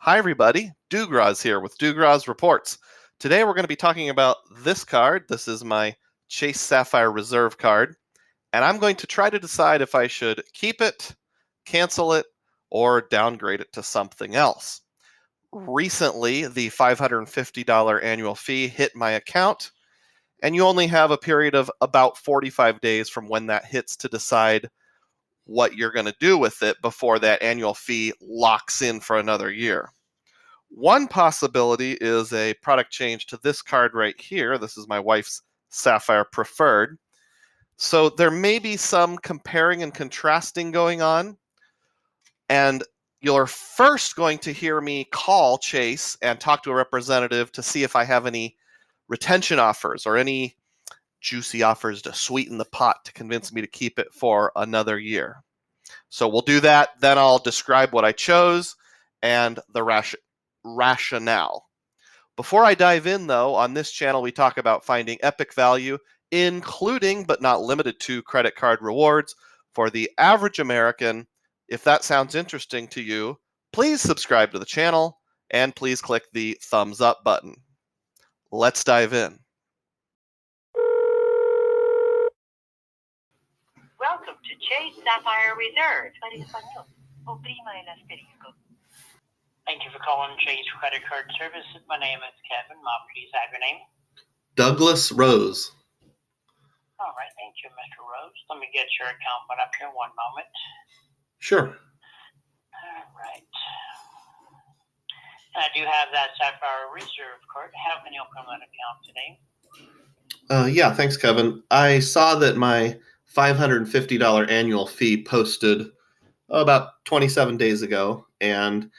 Hi everybody, Dugroz here with Dugroz Reports. Today we're going to be talking about this card. This is my Chase Sapphire Reserve card, and I'm going to try to decide if I should keep it, cancel it, or downgrade it to something else. Recently, the $550 annual fee hit my account, and you only have a period of about 45 days from when that hits to decide what you're going to do with it before that annual fee locks in for another year. One possibility is a product change to this card right here. This is my wife's Sapphire Preferred. So there may be some comparing and contrasting going on. And you're first going to hear me call Chase and talk to a representative to see if I have any retention offers or any juicy offers to sweeten the pot to convince me to keep it for another year. So we'll do that. Then I'll describe what I chose and the rationale. Before I dive in, though, on this channel we talk about finding epic value, including but not limited to credit card rewards for the average American. If that sounds interesting to you, please subscribe to the channel and please click the thumbs up button. Let's dive in. Welcome to Chase Sapphire Reserve. Para español, oprima el asterisco. Thank you for calling Chase Credit Card Service. My name is Kevin. Please have your name. Douglas Rose. All right, thank you, Mr. Rose. Let me get your account put up here one moment. Sure. All right. I do have that Sapphire Reserve card. How can you open that account today? Yeah, thanks, Kevin. I saw that my $550 annual fee posted about 27 days ago, and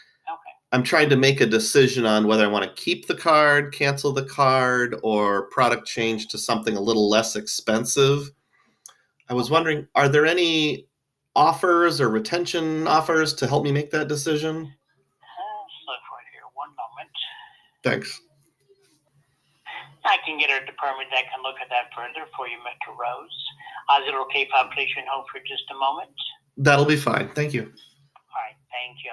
I'm trying to make a decision on whether I want to keep the card, cancel the card, or product change to something a little less expensive. I was wondering, are there any offers or retention offers to help me make that decision? Let's look right here. One moment. Thanks. I can get a department that can look at that further for you, Mr. Rose. Is it okay if I place you on hold for just a moment? That'll be fine. Thank you. All right. Thank you.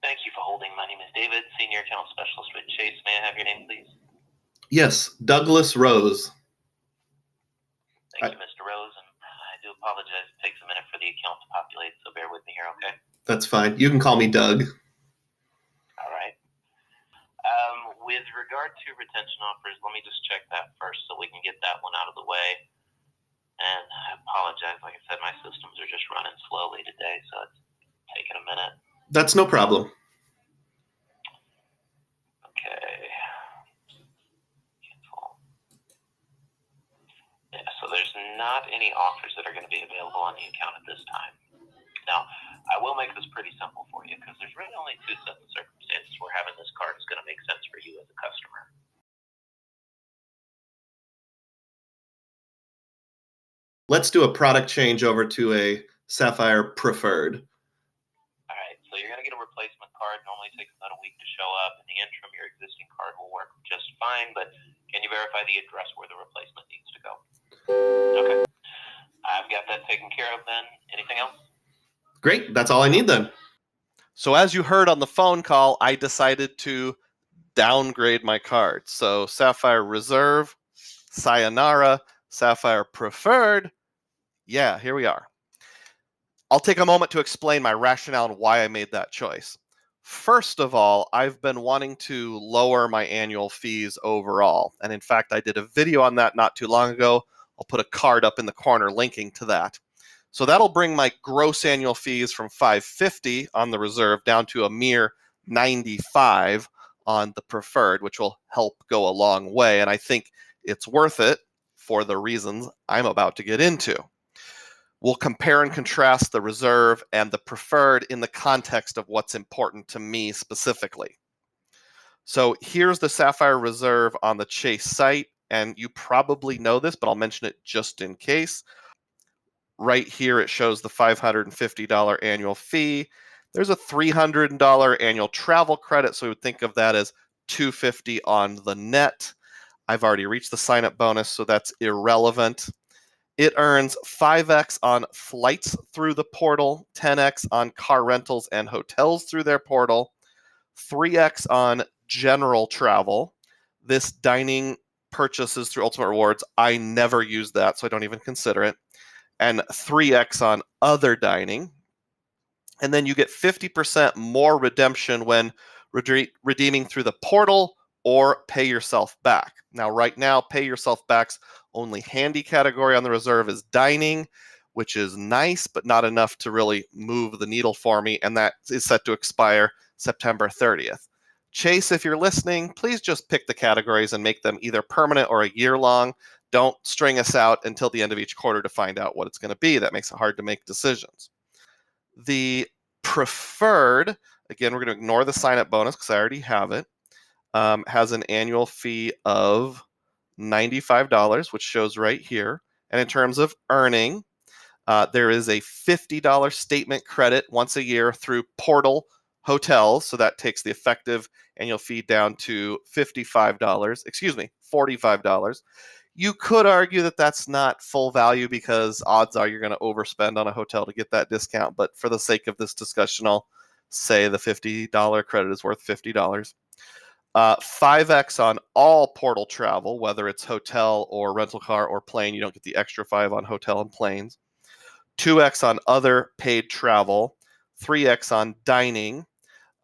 Thank you for holding. My name is David, Senior Account Specialist with Chase. May I have your name, please? Yes, Douglas Rose. Thank you, Mr. Rose, and I do apologize. It takes a minute for the account to populate, so bear with me here, okay? That's fine. You can call me Doug. All right. With regard to retention offers, let me just check that first so we can get that one out of the way. And I apologize. Like I said, my systems are just running slowly today, so it's taking a minute. That's no problem. Okay. Cancel. Yeah, so there's not any offers that are going to be available on the account at this time. Now, I will make this pretty simple for you because there's really only two sets of circumstances where having this card is going to make sense for you as a customer. Let's do a product change over to a Sapphire Preferred. All right, so you're going to get a replacement card. Normally takes about a week to show up. In the interim, your existing card will work just fine, but can you verify the address where the replacement needs to go? Okay. I've got that taken care of then. Anything else? Great. That's all I need then. So as you heard on the phone call, I decided to downgrade my card. So Sapphire Reserve, Sayonara, Sapphire Preferred. Yeah, here we are. I'll take a moment to explain my rationale and why I made that choice. First of all, I've been wanting to lower my annual fees overall. And in fact, I did a video on that not too long ago. I'll put a card up in the corner linking to that. So that'll bring my gross annual fees from $550 on the Reserve down to a mere $95 on the Preferred, which will help go a long way. And I think it's worth it for the reasons I'm about to get into. We'll compare and contrast the Reserve and the Preferred in the context of what's important to me specifically. So here's the Sapphire Reserve on the Chase site, and you probably know this, but I'll mention it just in case. Right here, it shows the $550 annual fee. There's a $300 annual travel credit, so we would think of that as $250 on the net. I've already reached the sign-up bonus, so that's irrelevant. It earns 5x on flights through the portal, 10x on car rentals and hotels through their portal, 3x on general travel. This dining purchases through Ultimate Rewards, I never use that, so I don't even consider it. And 3x on other dining. And then you get 50% more redemption when redeeming through the portal or pay yourself back. Now, right now, pay yourself back's only handy category on the reserve is dining, which is nice, but not enough to really move the needle for me. And that is set to expire September 30th. Chase, if you're listening, please just pick the categories and make them either permanent or a year long. Don't string us out until the end of each quarter to find out what it's going to be. That makes it hard to make decisions. The preferred, again, we're going to ignore the sign-up bonus because I already have it, has an annual fee of $95, which shows right here. And in terms of earning, there is a $50 statement credit once a year through Portal Hotels. So that takes the effective annual fee down to $45. You could argue that that's not full value because odds are you're going to overspend on a hotel to get that discount. But for the sake of this discussion, I'll say the $50 credit is worth $50. 5x on all portal travel, whether it's hotel or rental car or plane. You don't get the extra 5 on hotel and planes. 2x on other paid travel. 3x on dining.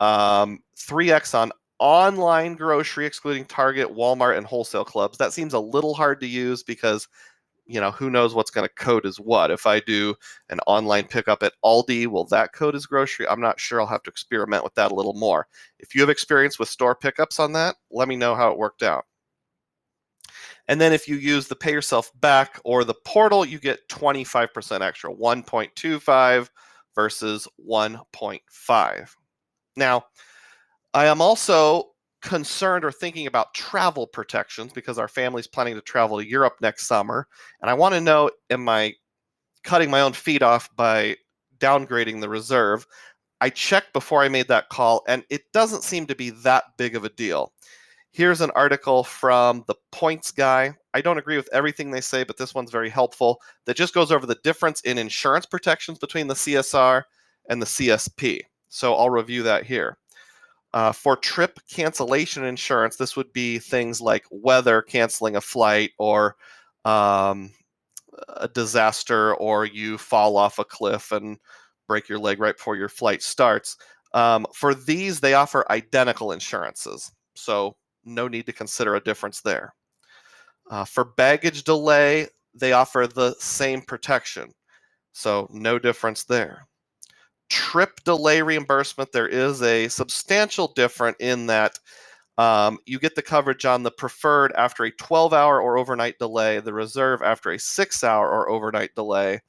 3x on online grocery, excluding Target, Walmart, and wholesale clubs. That seems a little hard to use because, who knows what's going to code as what. If I do an online pickup at Aldi, will that code as grocery? I'm not sure. I'll have to experiment with that a little more. If you have experience with store pickups on that, let me know how it worked out. And then if you use the pay yourself back or the portal, you get 25% extra, 1.25 versus 1.5. Now, I am also concerned or thinking about travel protections because our family's planning to travel to Europe next summer. And I want to know, am I cutting my own feet off by downgrading the reserve? I checked before I made that call, and it doesn't seem to be that big of a deal. Here's an article from the Points Guy. I don't agree with everything they say, but this one's very helpful. That just goes over the difference in insurance protections between the CSR and the CSP. So I'll review that here. For trip cancellation insurance, this would be things like weather, canceling a flight, or a disaster, or you fall off a cliff and break your leg right before your flight starts. For these, they offer identical insurances, so no need to consider a difference there. For baggage delay, they offer the same protection, so no difference there. Trip delay reimbursement, there is a substantial difference in that you get the coverage on the preferred after a 12-hour or overnight delay, the reserve after a 6-hour or overnight delay,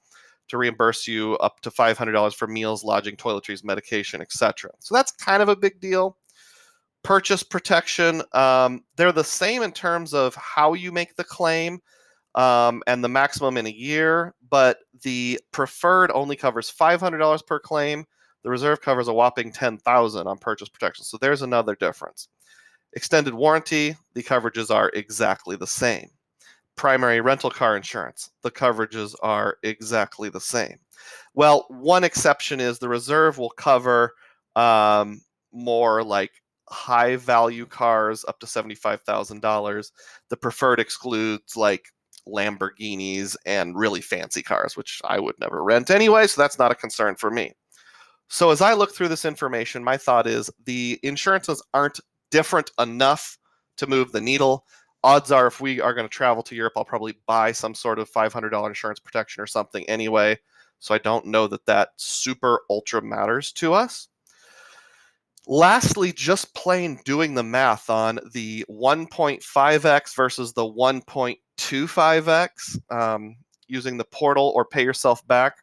to reimburse you up to $500 for meals, lodging, toiletries, medication, etc. So that's kind of a big deal. Purchase protection, they're the same in terms of how you make the claim and the maximum in a year, but the preferred only covers $500 per claim. The reserve covers a whopping $10,000 on purchase protection. So there's another difference. Extended warranty, the coverages are exactly the same. Primary rental car insurance, the coverages are exactly the same. Well, one exception is the reserve will cover more like high value cars up to $75,000. The preferred excludes like Lamborghinis and really fancy cars, which I would never rent anyway, so that's not a concern for me. So as I look through this information, my thought is the insurances aren't different enough to move the needle. Odds are if we are going to travel to Europe, I'll probably buy some sort of $500 insurance protection or something anyway, so I don't know that that super ultra matters to us. Lastly, just plain doing the math on the 1.5x versus the 1.25x using the portal or pay yourself back.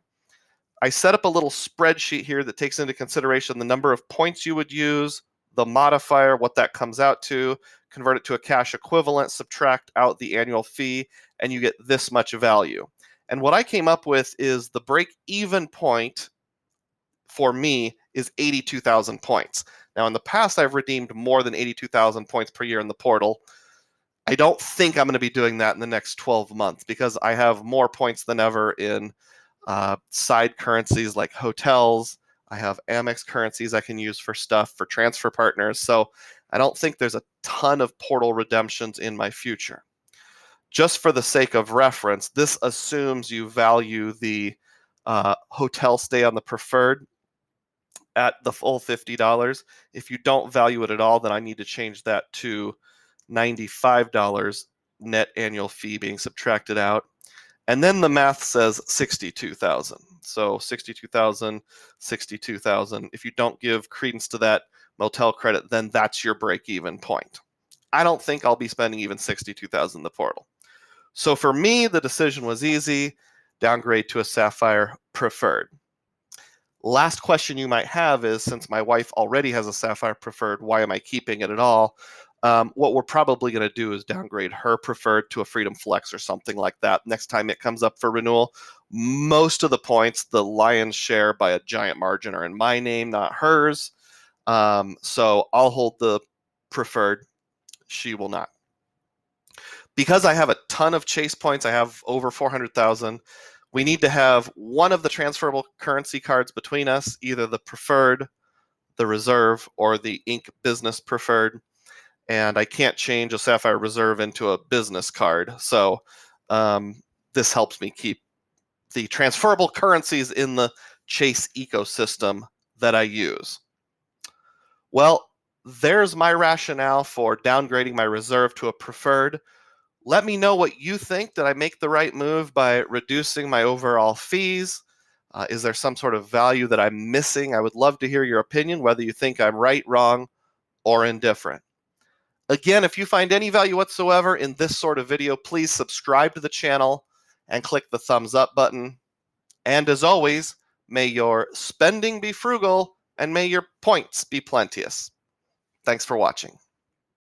I set up a little spreadsheet here that takes into consideration the number of points you would use, the modifier, what that comes out to, convert it to a cash equivalent, subtract out the annual fee, and you get this much value. And what I came up with is the break-even point for me is 82,000 points. Now, in the past, I've redeemed more than 82,000 points per year in the portal. I don't think I'm going to be doing that in the next 12 months because I have more points than ever in side currencies like hotels. I have Amex currencies I can use for stuff for transfer partners. So I don't think there's a ton of portal redemptions in my future. Just for the sake of reference, this assumes you value the hotel stay on the preferred at the full $50. If you don't value it at all, then I need to change that to $95 net annual fee being subtracted out. And then the math says 62,000. So 62,000, 62,000. If you don't give credence to that motel credit, then that's your break-even point. I don't think I'll be spending even 62,000 in the portal. So for me, the decision was easy. Downgrade to a Sapphire Preferred. Last question you might have is, since my wife already has a Sapphire Preferred, why am I keeping it at all? What we're probably going to do is downgrade her Preferred to a Freedom Flex or something like that next time it comes up for renewal. Most of the points, the lion's share by a giant margin, are in my name, not hers. So I'll hold the Preferred. She will not. Because I have a ton of Chase points, I have over 400,000. We need to have one of the transferable currency cards between us, either the Preferred, the Reserve, or the Inc. Business Preferred. And I can't change a Sapphire Reserve into a business card. So this helps me keep the transferable currencies in the Chase ecosystem that I use. Well, there's my rationale for downgrading my Reserve to a Preferred. Let me know what you think. Did I make the right move by reducing my overall fees? Is there some sort of value that I'm missing? I would love to hear your opinion, whether you think I'm right, wrong, or indifferent. Again, if you find any value whatsoever in this sort of video, please subscribe to the channel and click the thumbs up button. And as always, may your spending be frugal and may your points be plenteous. Thanks for watching.